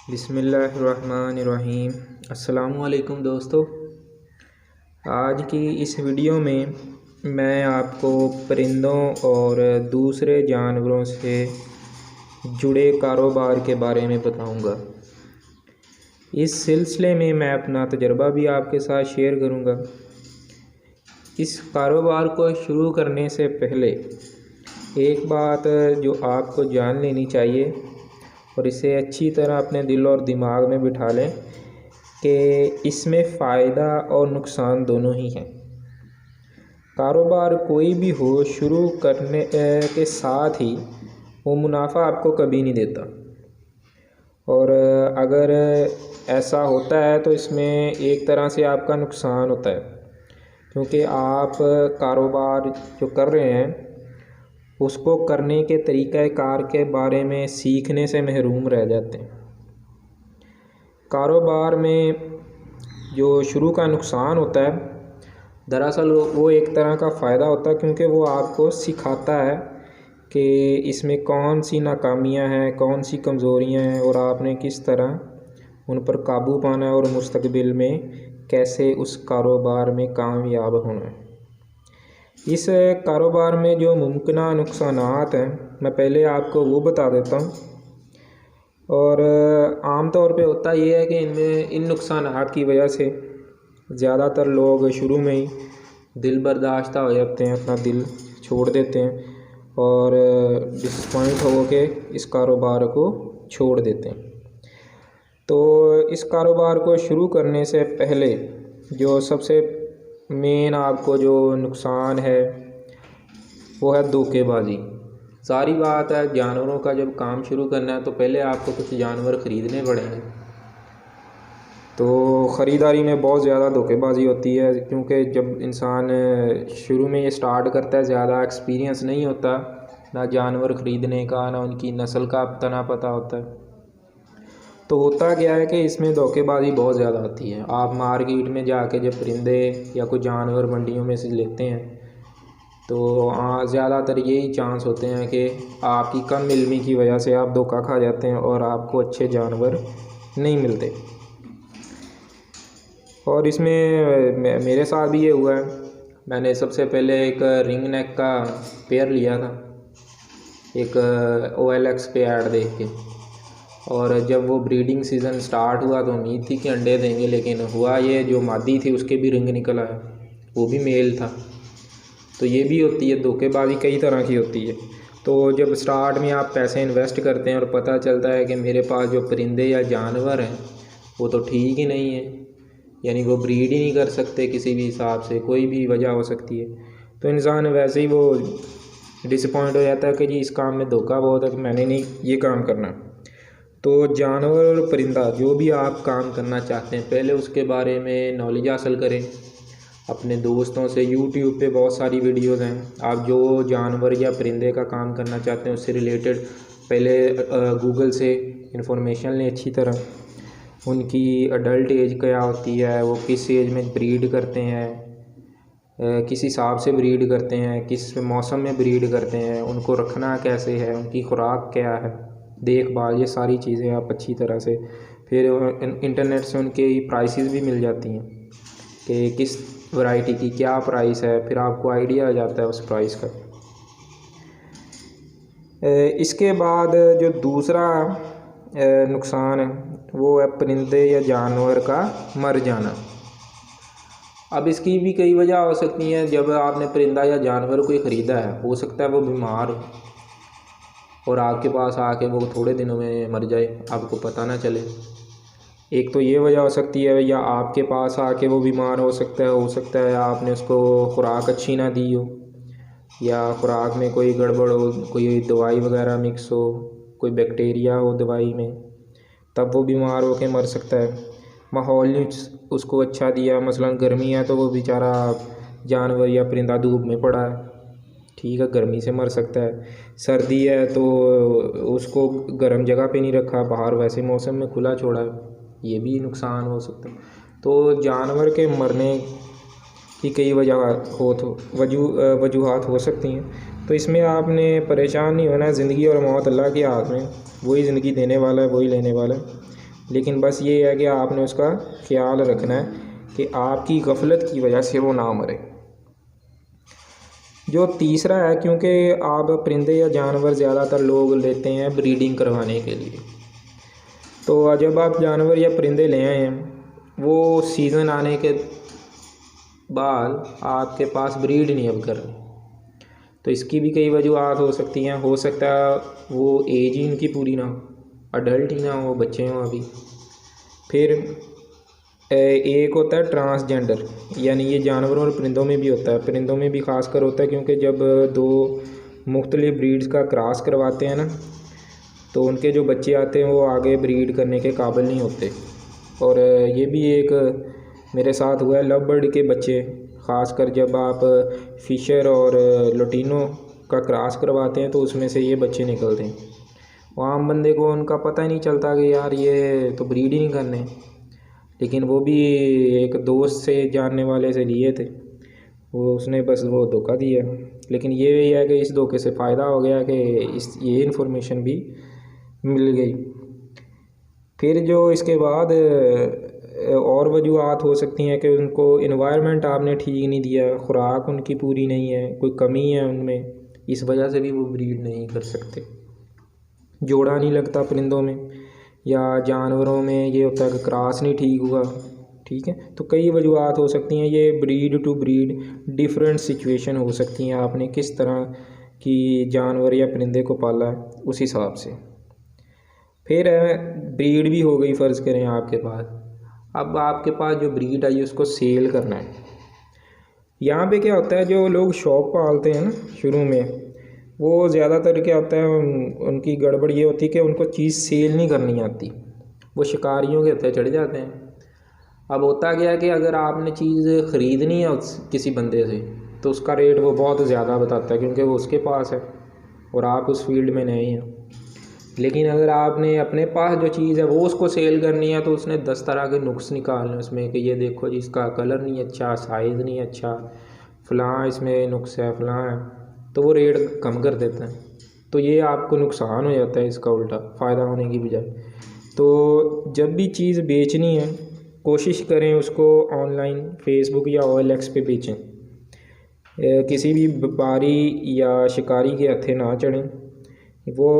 बिस्मिल्लाहिर्रहमानिर्रहीम। अस्सलामुअलैकुम दोस्तों, आज की इस वीडियो में मैं आपको परिंदों और दूसरे जानवरों से जुड़े कारोबार के बारे में बताऊंगा। इस सिलसिले में मैं अपना तजर्बा भी आपके साथ शेयर करूंगा। इस कारोबार को शुरू करने से पहले एक बात जो आपको जान लेनी चाहिए और इसे अच्छी तरह अपने दिल और दिमाग में बिठा लें कि इसमें फ़ायदा और नुकसान दोनों ही हैं। कारोबार कोई भी हो, शुरू करने के साथ ही वो मुनाफा आपको कभी नहीं देता, और अगर ऐसा होता है तो इसमें एक तरह से आपका नुकसान होता है, क्योंकि आप कारोबार जो कर रहे हैं उसको करने के तरीक़ाकार के बारे में सीखने से महरूम रह जाते हैं। कारोबार में जो शुरू का नुकसान होता है, दरअसल वो एक तरह का फ़ायदा होता है, क्योंकि वो आपको सिखाता है कि इसमें कौन सी नाकामियां हैं, कौन सी कमज़ोरियां हैं और आपने किस तरह उन पर काबू पाना है और मुस्तकबिल में कैसे उस कारोबार में कामयाब होना है। इस कारोबार में जो मुमकिना नुकसानात हैं, मैं पहले आपको वो बता देता हूँ। और आम तौर पे होता ये है कि इनमें इन नुकसानात की वजह से ज़्यादातर लोग शुरू में ही दिल बर्दाश्त हो जाते हैं, अपना दिल छोड़ देते हैं और डिसपॉइंट हो के इस कारोबार को छोड़ देते हैं। तो इस कारोबार को शुरू करने से पहले जो सबसे मेन आपको जो नुकसान है वो है धोखेबाजी। सारी बात है, जानवरों का जब काम शुरू करना है तो पहले आपको कुछ जानवर ख़रीदने पड़ेंगे। तो ख़रीदारी में बहुत ज़्यादा धोखेबाजी होती है, क्योंकि जब इंसान शुरू में ये स्टार्ट करता है, ज़्यादा एक्सपीरियंस नहीं होता ना जानवर ख़रीदने का, ना उनकी नस्ल का तना पता होता है। तो होता क्या है कि इसमें धोखेबाजी बहुत ज़्यादा आती है। आप मार्केट में जाके जब परिंदे या कोई जानवर मंडियों में से लेते हैं तो ज़्यादातर यही चांस होते हैं कि आपकी कम इल्मी की वजह से आप धोखा खा जाते हैं और आपको अच्छे जानवर नहीं मिलते। और इसमें मेरे साथ भी ये हुआ है। मैंने सबसे पहले एक रिंग नेक का पेयर लिया था, एक OLX पे ऐड देख के, और जब वो ब्रीडिंग सीज़न स्टार्ट हुआ तो उम्मीद थी कि अंडे देंगे, लेकिन हुआ ये, जो मादी थी उसके भी रिंग निकल आया, वो भी मेल था। तो ये भी होती है धोखेबाजी, कई तरह की होती है। तो जब स्टार्ट में आप पैसे इन्वेस्ट करते हैं और पता चलता है कि मेरे पास जो परिंदे या जानवर हैं वो तो ठीक ही नहीं है, यानी वो ब्रीड ही नहीं कर सकते किसी भी हिसाब से, कोई भी वजह हो सकती है, तो इंसान वैसे ही वो डिसपॉइंट हो जाता है कि जी इस काम में धोखा बहुत है, कि मैंने नहीं ये काम करना। तो जानवर और परिंदा जो भी आप काम करना चाहते हैं, पहले उसके बारे में नॉलेज हासिल करें अपने दोस्तों से। YouTube पे बहुत सारी वीडियोस हैं। आप जो जानवर या परिंदे का काम करना चाहते हैं उससे रिलेटेड पहले गूगल से इंफॉर्मेशन लें अच्छी तरह। उनकी अडल्ट एज क्या होती है, वो किस एज में ब्रीड करते हैं, किस हिसाब से ब्रीड करते हैं, किस मौसम में ब्रीड करते हैं, उनको रखना कैसे है, उनकी खुराक क्या है, देखभाल, ये सारी चीज़ें आप अच्छी तरह से, फिर इंटरनेट से उनके प्राइसेस भी मिल जाती हैं कि किस वैरायटी की क्या प्राइस है, फिर आपको आइडिया आ जाता है उस प्राइस का। इसके बाद जो दूसरा नुकसान है वो है परिंदे या जानवर का मर जाना। अब इसकी भी कई वजह हो सकती हैं। जब आपने परिंदा या जानवर कोई ख़रीदा है, हो सकता है वो बीमार हो और आपके पास आके वो थोड़े दिनों में मर जाए, आपको पता ना चले। एक तो ये वजह हो सकती है, या आपके पास आके वो बीमार हो सकता है आपने उसको खुराक अच्छी ना दी हो, या खुराक में कोई गड़बड़ हो, कोई दवाई वगैरह मिक्स हो, कोई बैक्टीरिया हो दवाई में, तब वो बीमार हो के मर सकता है। माहौल ने उसको अच्छा दिया, मसलन गर्मी है तो वो बेचारा जानवर या परिंदा धूप में पड़ा है, ठीक है, गर्मी से मर सकता है। सर्दी है तो उसको गर्म जगह पे नहीं रखा, बाहर वैसे मौसम में खुला छोड़ा है, ये भी नुकसान हो सकता है। तो जानवर के मरने की कई वजूहात हो सकती हैं। तो इसमें आपने परेशान नहीं होना है। ज़िंदगी और मौत अल्लाह के हाथ में, वही ज़िंदगी देने वाला है, वही लेने वाला है। लेकिन बस ये है कि आपने उसका ख्याल रखना है कि आपकी गफलत की वजह से वो ना मरे। जो तीसरा है, क्योंकि आप परिंदे या जानवर ज़्यादातर लोग लेते हैं ब्रीडिंग करवाने के लिए, तो जब आप जानवर या परिंदे ले आए हैं वो सीज़न आने के बाद आपके पास ब्रीड नहीं अब कर रहे, तो इसकी भी कई वजूहत हो सकती हैं। हो सकता है वो एज ही इनकी पूरी ना हो, अडल्ट ही ना हो, बच्चे हों अभी। फिर एक होता है ट्रांसजेंडर, यानी ये जानवरों और परिंदों में भी होता है, परिंदों में भी ख़ासकर होता है, क्योंकि जब दो मुख्तलिफ ब्रीड्स का क्रॉस करवाते हैं ना, तो उनके जो बच्चे आते हैं वो आगे ब्रीड करने के काबिल नहीं होते। और ये भी एक मेरे साथ हुआ है, लव बर्ड के बच्चे, ख़ासकर जब आप फिशर और लोटिनो का क्रॉस करवाते हैं तो उसमें से ये बच्चे निकलते हैं। वो आम बंदे को उनका पता ही नहीं चलता कि यार ये तो ब्रीड ही नहीं करने, लेकिन वो भी एक दोस्त से जानने वाले से लिए थे, वो उसने बस वो धोखा दिया। लेकिन ये है कि इस धोखे से फ़ायदा हो गया कि ये इन्फॉर्मेशन भी मिल गई। फिर जो इसके बाद और वजूहत हो सकती हैं कि उनको इन्वायरमेंट आपने ठीक नहीं दिया, खुराक उनकी पूरी नहीं है, कोई कमी है उनमें, इस वजह से भी वो ब्रीड नहीं कर सकते। जोड़ा नहीं लगता परिंदों में या जानवरों में, ये होता है कि क्रॉस नहीं ठीक हुआ, ठीक है। तो कई वजूहत हो सकती हैं, ये breed to breed different situation हो सकती हैं, आपने किस तरह की जानवर या परिंदे को पाला है उस हिसाब से। फिर है ब्रीड भी हो गई फ़र्ज़ करें आपके पास, अब आपके पास जो ब्रीड आई उसको सेल करना है। यहाँ पे क्या होता है, जो लोग शौक पालते हैं ना शुरू में, वो ज़्यादातर क्या होता है उनकी गड़बड़ ये होती है कि उनको चीज़ सेल नहीं करनी आती, वो शिकारियों के हत्थे चढ़ जाते हैं। अब होता क्या है कि अगर आपने चीज़ ख़रीदनी है किसी बंदे से तो उसका रेट वो बहुत ज़्यादा बताता है, क्योंकि वो उसके पास है और आप उस फील्ड में नए हैं। लेकिन अगर आपने अपने पास जो चीज़ है वो उसको सेल करनी है तो उसने 10 तरह के नुक्स निकालने उसमें कि ये देखो जी इसका कलर नहीं अच्छा, साइज़ नहीं अच्छा, फ़लाँ इसमें नुक्स है, फ़लाँ है, तो वो रेट कम कर देता है। तो ये आपको नुकसान हो जाता है इसका उल्टा, फ़ायदा होने की बजाय। तो जब भी चीज़ बेचनी है कोशिश करें उसको ऑनलाइन फेसबुक या OLX पे बेचें, किसी भी व्यापारी या शिकारी के हत्थे ना चढ़ें, वो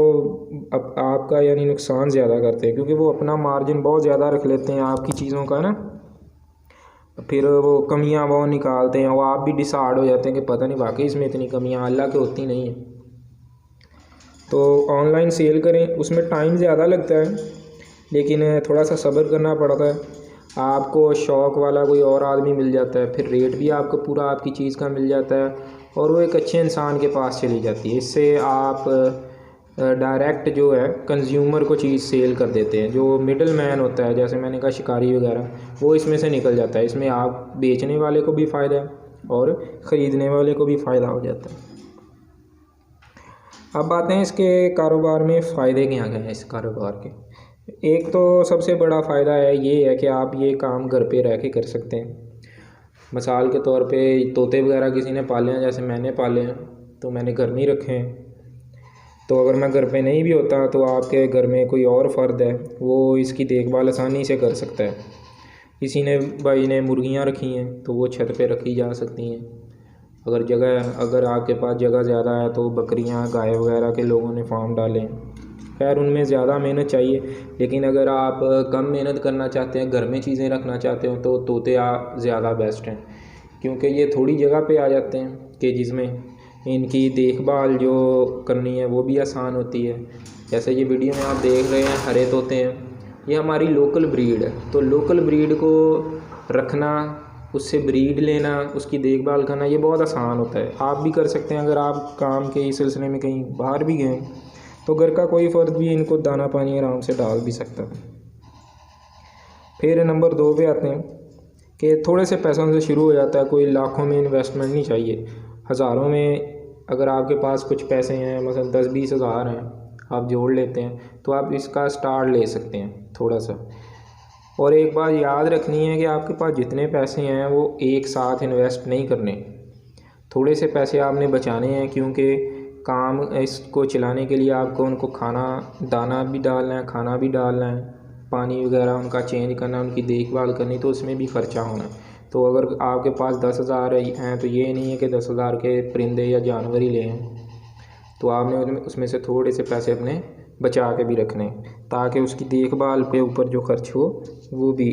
अब आपका यानी नुकसान ज़्यादा करते हैं, क्योंकि वो अपना मार्जिन बहुत ज़्यादा रख लेते हैं आपकी चीज़ों का ना, फिर वो कमियां वो निकालते हैं, वो आप भी डिसाइड हो जाते हैं कि पता नहीं वाकई इसमें इतनी कमियां अल्लाह के होती नहीं है। तो ऑनलाइन सेल करें, उसमें टाइम ज़्यादा लगता है लेकिन थोड़ा सा सब्र करना पड़ता है। आपको शौक़ वाला कोई और आदमी मिल जाता है, फिर रेट भी आपको पूरा आपकी चीज़ का मिल जाता है और वो एक अच्छे इंसान के पास चली जाती है। इससे आप डायरेक्ट जो है कंज्यूमर को चीज़ सेल कर देते हैं। जो मिडल मैन होता है, जैसे मैंने कहा शिकारी वगैरह, वो इसमें से निकल जाता है। इसमें आप बेचने वाले को भी फ़ायदा है और ख़रीदने वाले को भी फ़ायदा हो जाता है। अब आते हैं इसके कारोबार में फ़ायदे क्या हैं इस कारोबार के। एक तो सबसे बड़ा फ़ायदा है ये है कि आप ये काम घर पे रह के कर सकते हैं। मिसाल के तौर पे तोते वगैरह किसी ने पाले हैं, जैसे मैंने पाले हैं, तो मैंने घर में ही रखे हैं। तो अगर मैं घर पे नहीं भी होता तो आपके घर में कोई और फ़र्द है वो इसकी देखभाल आसानी से कर सकता है। किसी ने भाई ने मुर्गियाँ रखी हैं तो वो छत पे रखी जा सकती हैं। अगर आपके पास जगह ज़्यादा है तो बकरियाँ गाय वगैरह के लोगों ने फार्म डाले हैं। खैर उनमें ज़्यादा मेहनत चाहिए, लेकिन अगर आप कम मेहनत करना चाहते हैं, घर में चीज़ें रखना चाहते हो, तो तोते ज़्यादा बेस्ट हैं, क्योंकि ये थोड़ी जगह पे आ जाते हैं कि जिसमें इनकी देखभाल जो करनी है वो भी आसान होती है। जैसे ये वीडियो में आप देख रहे हैं हरे तोते हैं, ये हमारी लोकल ब्रीड है। तो लोकल ब्रीड को रखना, उससे ब्रीड लेना, उसकी देखभाल करना, ये बहुत आसान होता है। आप भी कर सकते हैं अगर आप काम के इस सिलसिले में कहीं बाहर भी गए तो घर का कोई फ़र्द भी इनको दाना पानी आराम से डाल भी सकता है। फिर नंबर 2 पे आते हैं कि थोड़े से पैसों से शुरू हो जाता है, कोई लाखों में इन्वेस्टमेंट नहीं चाहिए, हज़ारों में अगर आपके पास कुछ पैसे हैं, मतलब 10-20 हज़ार हैं, आप जोड़ लेते हैं तो आप इसका स्टार्ट ले सकते हैं थोड़ा सा। और एक बात याद रखनी है कि आपके पास जितने पैसे हैं वो एक साथ इन्वेस्ट नहीं करने, थोड़े से पैसे आपने बचाने हैं, क्योंकि काम इसको चलाने के लिए आपको उनको खाना दाना भी डालना है, खाना भी डालना है, पानी वगैरह उनका चेंज करना, उनकी देखभाल करनी, तो उसमें भी ख़र्चा होना। तो अगर आपके पास 10,000 हैं तो ये नहीं है कि 10,000 के परिंदे या जानवर ही लें, तो आपने उसमें से थोड़े से पैसे अपने बचा के भी रखने, ताकि उसकी देखभाल पे ऊपर जो खर्च हो वो भी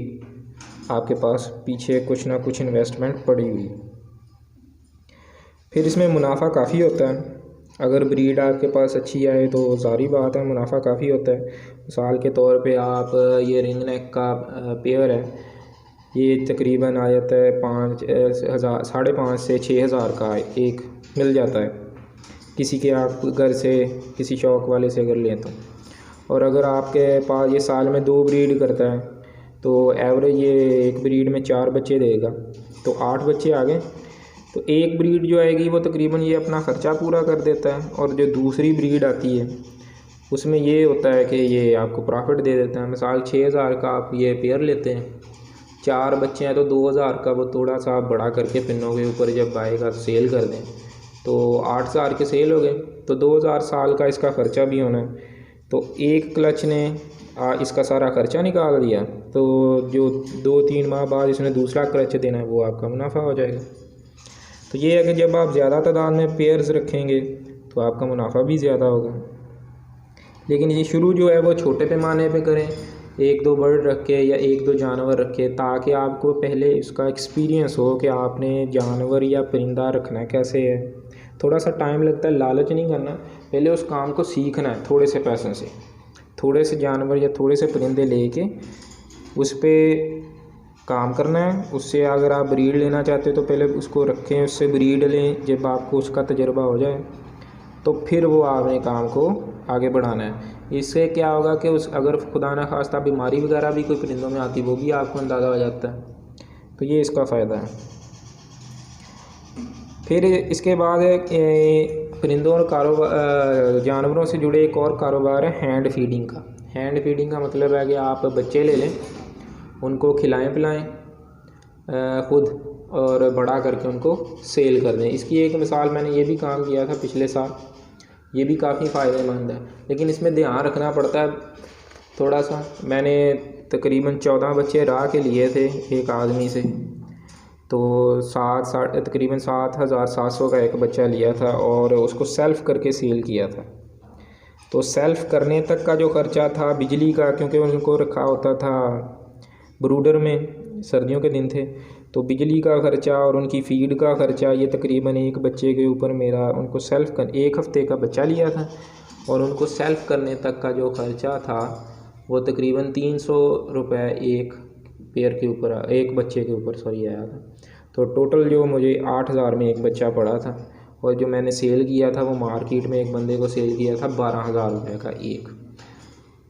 आपके पास पीछे कुछ ना कुछ इन्वेस्टमेंट पड़ी हुई। फिर इसमें मुनाफा काफ़ी होता है। अगर ब्रीड आपके पास अच्छी आए तो सारी बात है, मुनाफा काफ़ी होता है। मिसाल के तौर पे आप ये रिंग नेक का पेयर है, ये तकरीबन आ जाता है 5,000 5,500 से 6,000 का एक मिल जाता है किसी के आप घर से, किसी शौक़ वाले से अगर लें तो। और अगर आपके पास ये साल में 2 ब्रीड करता है तो एवरेज ये एक ब्रीड में 4 बच्चे देगा, तो 8 बच्चे आ गए। तो एक ब्रीड जो आएगी वो तकरीबन ये अपना ख़र्चा पूरा कर देता है, और जो दूसरी ब्रीड आती है उसमें ये होता है कि ये आपको प्रॉफिट दे देता है। मिसाल 6,000 का आप ये पेयर लेते हैं, 4 बच्चे हैं तो 2,000 का वो थोड़ा सा बड़ा करके पिन्नों के ऊपर जब आएगा सेल कर दें तो 8,000 के सेल हो गए, तो 2,000 साल का इसका ख़र्चा भी होना है। तो एक क्लच ने इसका सारा ख़र्चा निकाल दिया, तो जो 2-3 माह बाद इसने दूसरा क्लच देना है वो आपका मुनाफा हो जाएगा। तो ये है कि जब आप ज़्यादा तादाद में पेयर्स रखेंगे तो आपका मुनाफा भी ज़्यादा होगा। लेकिन ये शुरू जो है वो छोटे पैमाने पे करें, 1-2 बर्ड रख के या 1-2 जानवर रखे, ताकि आपको पहले इसका एक्सपीरियंस हो कि आपने जानवर या परिंदा रखना कैसे है। थोड़ा सा टाइम लगता है, लालच नहीं करना, पहले उस काम को सीखना है। थोड़े से पैसों से थोड़े से जानवर या थोड़े से परिंदे लेके उस पर काम करना है। उससे अगर आप ब्रीड लेना चाहते हो तो पहले उसको रखें, उससे ब्रीड लें। जब आपको उसका तजुर्बा हो जाए तो फिर वो आपने काम को आगे बढ़ाना है। इससे क्या होगा कि अगर खुदा न खास्ता बीमारी वगैरह भी कोई परिंदों में आती वो भी आपको अंदाज़ा हो जाता है। तो ये इसका फ़ायदा है। फिर इसके बाद परिंदों और जानवरों से जुड़े एक और कारोबार है हैंड फीडिंग का। हैंड फीडिंग का मतलब है कि आप बच्चे ले लें, उनको खिलाएं पिलाएं ख़ुद, और बड़ा करके उनको सेल कर दें। इसकी एक मिसाल मैंने ये भी काम किया था पिछले साल, ये भी काफ़ी फ़ायदेमंद है, लेकिन इसमें ध्यान रखना पड़ता है थोड़ा सा। मैंने तकरीबन 14 बच्चे राह के लिए थे एक आदमी से, तो तकरीबन 7,700 का एक बच्चा लिया था और उसको सेल्फ़ करके सेल किया था। तो सेल्फ़ करने तक का जो ख़र्चा था बिजली का, क्योंकि उनको रखा होता था ब्रूडर में, सर्दियों के दिन थे, तो बिजली का ख़र्चा और उनकी फ़ीड का ख़र्चा, ये तकरीबन एक बच्चे के ऊपर मेरा, उनको सेल्फ़ कर 1 हफ़्ते का बच्चा लिया था और उनको सेल्फ़ करने तक का जो ख़र्चा था वो तकरीबन 300 रुपये एक पेयर के ऊपर, एक बच्चे के ऊपर आया था। तो टोटल जो मुझे 8,000 में एक बच्चा पड़ा था, और जो मैंने सेल किया था वो मार्केट में एक बंदे को सेल किया था 12,000 रुपये का एक।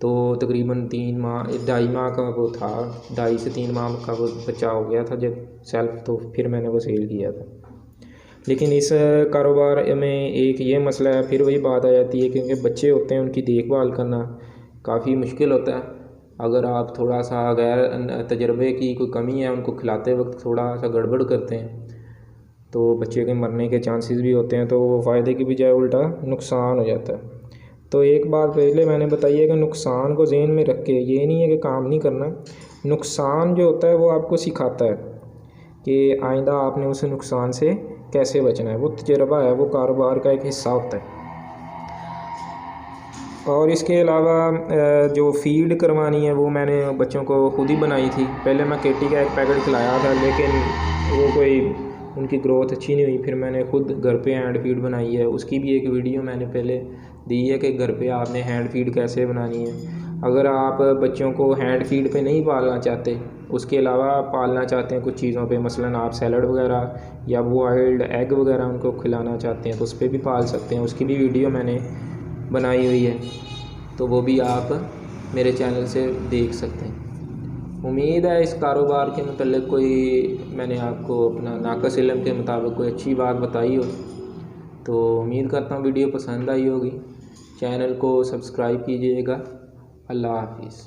तो तकरीबन 2.5 माह का वो था, 2.5 से 3 माह का वो बच्चा हो गया था जब सेल्फ़, तो फिर मैंने वो सेल किया था। लेकिन इस कारोबार में एक ये मसला है, फिर वही बात आ जाती है, क्योंकि बच्चे होते हैं उनकी देखभाल करना काफ़ी मुश्किल होता है। अगर आप थोड़ा सा गैर तजर्बे की कोई कमी है, उनको खिलाते वक्त थोड़ा सा गड़बड़ करते हैं तो बच्चे के मरने के चांसेस भी होते हैं, तो वो फ़ायदे की बजाय उल्टा नुकसान हो जाता है। तो एक बात पहले मैंने बताई है कि नुकसान को ज़हन में रख के, ये नहीं है कि काम नहीं करना, नुकसान जो होता है वो आपको सिखाता है कि आइंदा आपने उस नुकसान से कैसे बचना है। वो तजर्बा है, वो कारोबार का एक हिस्सा होता है। और इसके अलावा जो फ़ीड करवानी है वो मैंने बच्चों को खुद ही बनाई थी। पहले मैं केटी का एक पैकेट खिलाया था, लेकिन वो कोई उनकी ग्रोथ अच्छी नहीं हुई। फिर मैंने खुद घर पे हैंड फीड बनाई है, उसकी भी एक वीडियो मैंने पहले दी है कि घर पे आपने हैंड फीड कैसे बनानी है। अगर आप बच्चों को हैंड फीड पे नहीं पालना चाहते, उसके अलावा पालना चाहते हैं कुछ चीज़ों पे, मसलन आप सैलड वगैरह या बॉइल्ड एग वगैरह उनको खिलाना चाहते हैं तो उस पर भी पाल सकते हैं। उसकी भी वीडियो मैंने बनाई हुई है, तो वो भी आप मेरे चैनल से देख सकते हैं। उम्मीद है इस कारोबार के मतलब कोई मैंने आपको अपना नाक़िस इल्म के मुताबिक कोई अच्छी बात बताई हो। तो उम्मीद करता हूँ वीडियो पसंद आई होगी। चैनल को सब्सक्राइब कीजिएगा। अल्लाह हाफिज़।